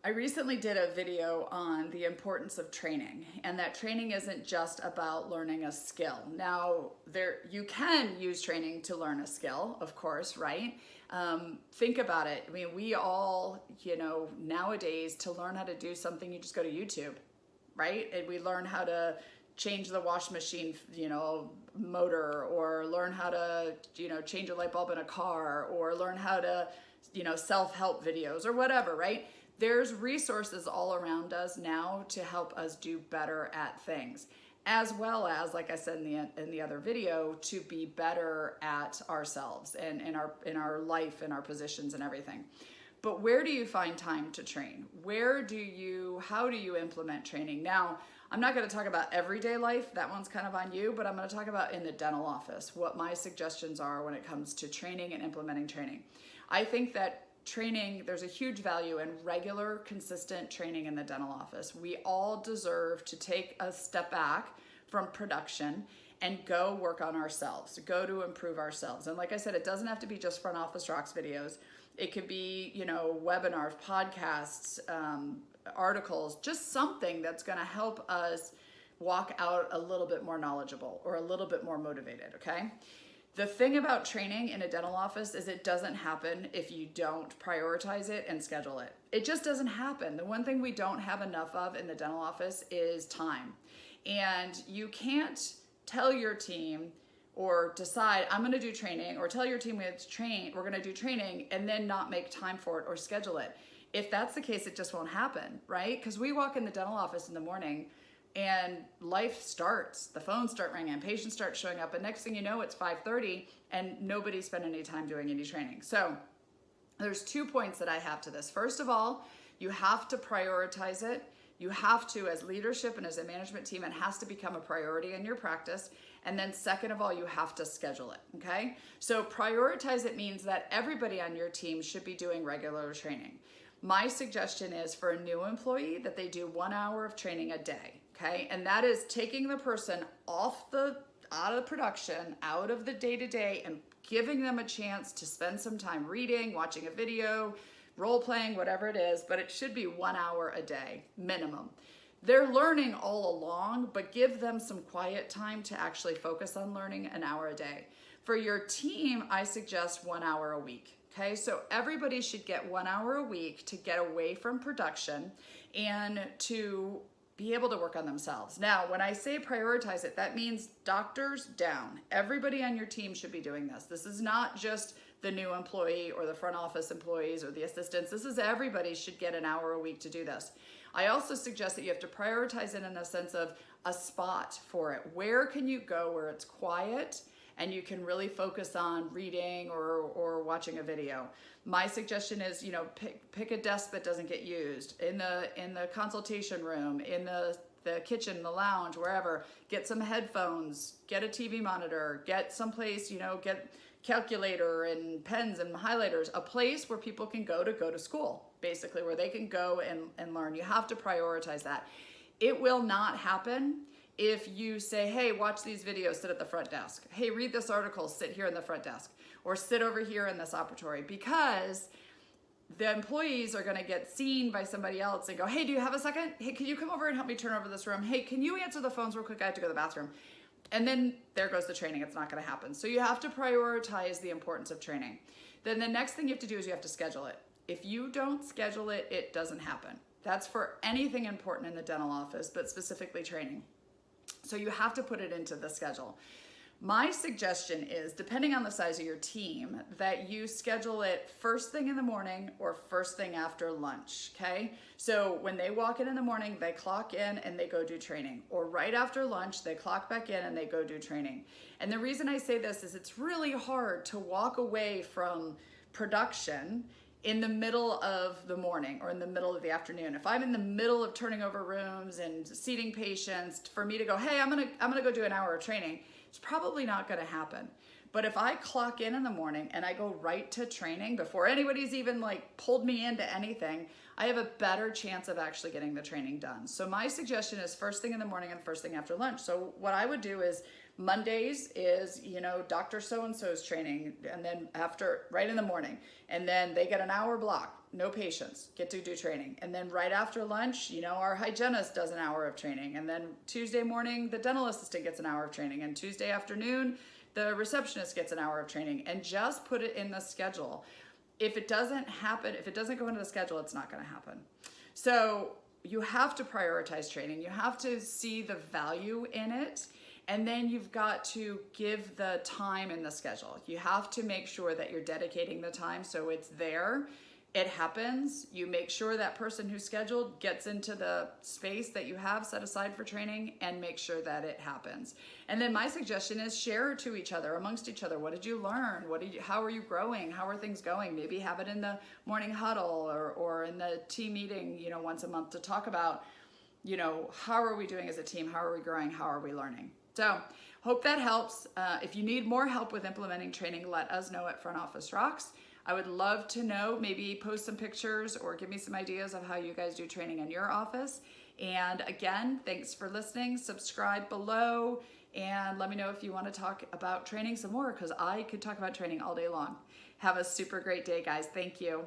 I recently did a video on the importance of training, and that training isn't just about learning a skill. Now, you can use training to learn a skill, of course, right? Think about it. I mean, we all, nowadays to learn how to do something, you just go to YouTube, right? And we learn how to change the wash machine, motor, or learn how to, change a light bulb in a car, or learn how to, self-help videos or whatever, right? There's resources all around us now to help us do better at things, as well as, like I said in the other video, to be better at ourselves and in our life and our positions and everything. But where do you find time to train? How do you implement training? Now, I'm not going to talk about everyday life. That one's kind of on you, but I'm going to talk about in the dental office, what my suggestions are when it comes to training and implementing training. I think that training, there's a huge value in regular, consistent training in the dental office. We all deserve to take a step back from production and go work on ourselves, go to improve ourselves. And like I said, it doesn't have to be just Front Office Rocks videos. It could be, webinars, podcasts, articles, just something that's going to help us walk out a little bit more knowledgeable or a little bit more motivated, okay? The thing about training in a dental office is it doesn't happen if you don't prioritize it and schedule it. It just doesn't happen. The one thing we don't have enough of in the dental office is time. And you can't tell your team or decide, I'm going to do training, or tell your team we're going to do training, and then not make time for it or schedule it. If that's the case, it just won't happen, right? Because we walk in the dental office in the morning and life starts, the phones start ringing, patients start showing up, and next thing you know, it's 5:30 and nobody's spent any time doing any training. So there's 2 points that I have to this. First of all, you have to prioritize it. You have to, as leadership and as a management team, it has to become a priority in your practice. And then second of all, you have to schedule it, okay? So prioritize it means that everybody on your team should be doing regular training. My suggestion is for a new employee that they do 1 hour of training a day. Okay, and that is taking the person out of production, out of the day-to-day, and giving them a chance to spend some time reading, watching a video, role-playing, whatever it is, but it should be 1 hour a day, minimum. They're learning all along, but give them some quiet time to actually focus on learning, an hour a day. For your team, I suggest 1 hour a week. Okay, so everybody should get 1 hour a week to get away from production and to be able to work on themselves. Now, when I say prioritize it, that means doctors down. Everybody on your team should be doing this. This is not just the new employee or the front office employees or the assistants. This is everybody should get an hour a week to do this. I also suggest that you have to prioritize it in the sense of a spot for it. Where can you go where it's quiet and you can really focus on reading or watching a video? My suggestion is, pick a desk that doesn't get used in the consultation room, in the kitchen, the lounge, wherever. Get some headphones, get a TV monitor, get someplace, get calculator and pens and highlighters, a place where people can go to school, basically, where they can go and learn. You have to prioritize that. It will not happen if you say, hey, watch these videos, sit at the front desk. Hey, read this article, sit here in the front desk. Or sit over here in this operatory, because the employees are going to get seen by somebody else and go, hey, do you have a second? Hey, can you come over and help me turn over this room? Hey, can you answer the phones real quick? I have to go to the bathroom. And then there goes the training. It's not going to happen. So you have to prioritize the importance of training. Then the next thing you have to do is you have to schedule it. If you don't schedule it, it doesn't happen. That's for anything important in the dental office, but specifically training. So you have to put it into the schedule. My suggestion is, depending on the size of your team, that you schedule it first thing in the morning or first thing after lunch, okay? So when they walk in the morning, they clock in and they go do training. Or right after lunch, they clock back in and they go do training. And the reason I say this is it's really hard to walk away from production in the middle of the morning or in the middle of the afternoon. If I'm in the middle of turning over rooms and seating patients, for me to go, hey, I'm gonna go do an hour of training, it's probably not gonna happen. But if I clock in the morning and I go right to training before anybody's even pulled me into anything, I have a better chance of actually getting the training done. So my suggestion is first thing in the morning and first thing after lunch. So what I would do is Mondays is, Dr. So-and-so's training, and then right in the morning, and then they get an hour block. no patients get to do training. And then right after lunch, you know, our hygienist does an hour of training. And then Tuesday morning, the dental assistant gets an hour of training. And Tuesday afternoon, the receptionist gets an hour of training. And just put it in the schedule. If it doesn't happen, if it doesn't go into the schedule, it's not going to happen. So you have to prioritize training. You have to see the value in it. And then you've got to give the time in the schedule. You have to make sure that you're dedicating the time so it's there. It happens. You make sure that person who's scheduled gets into the space that you have set aside for training and make sure that it happens. And then my suggestion is share to each other, amongst each other. What did you learn? How are you growing? How are things going? Maybe have it in the morning huddle or in the team meeting, you know, once a month to talk about, you know, how are we doing as a team? How are we growing? How are we learning? So hope that helps. If you need more help with implementing training, let us know at Front Office Rocks. I would love to know, maybe post some pictures or give me some ideas of how you guys do training in your office. And again, thanks for listening. Subscribe below and let me know if you want to talk about training some more, because I could talk about training all day long. Have a super great day, guys. Thank you.